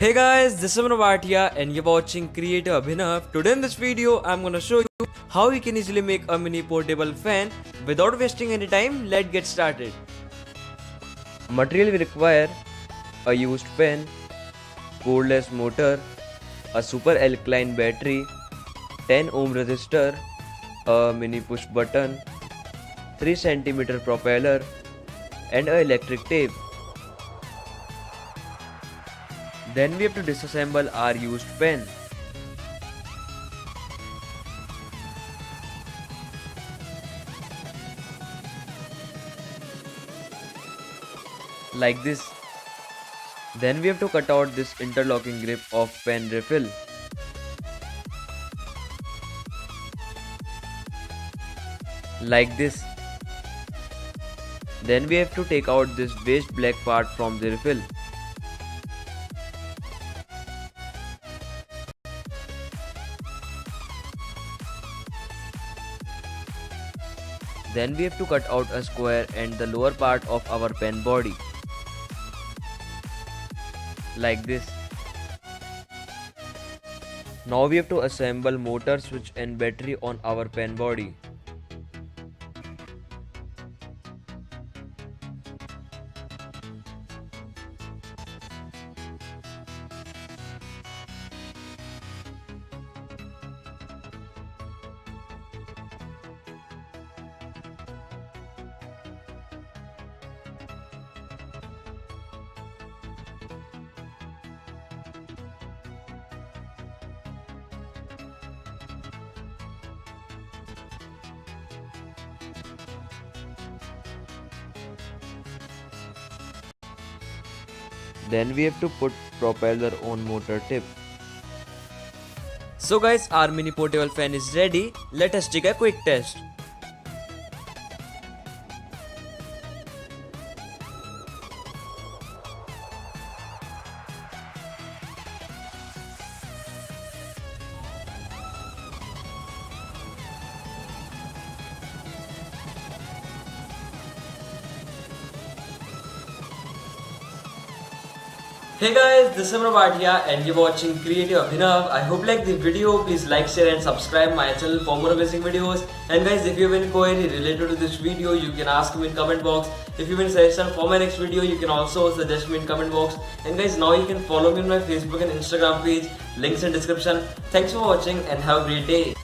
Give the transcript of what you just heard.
Hey guys, this is Abhinav here and you're watching Creator Abhinav. Today in this video, I'm gonna show you how you can easily make a mini portable fan. Without wasting any time, let's get started. Material we require: a used pen, Coreless Motor, a super alkaline battery, 10 ohm resistor, a mini push button, 3 cm propeller, and a electric tape. Then we have to disassemble our used pen. Like this. Then we have to cut out this interlocking grip of pen refill. Like this. Then we have to take out this waste black part from the refill. Then we have to cut out a square and the lower part of our pen body. Like this. Now we have to assemble motor, switch and battery on our pen body. Then we have to put propeller on motor tip. So guys, our mini portable fan is ready. Let us take a quick test. Hey guys, this is Abhinav here and you're watching Creative Abhinav. I hope you like the video. Please like, share and subscribe my channel for more amazing videos. And guys, if you have any query related to this video, you can ask me in comment box. If you have any suggestion for my next video, you can also suggest me in comment box. And guys, now you can follow me on my Facebook and Instagram page. Links in description. Thanks for watching and have a great day.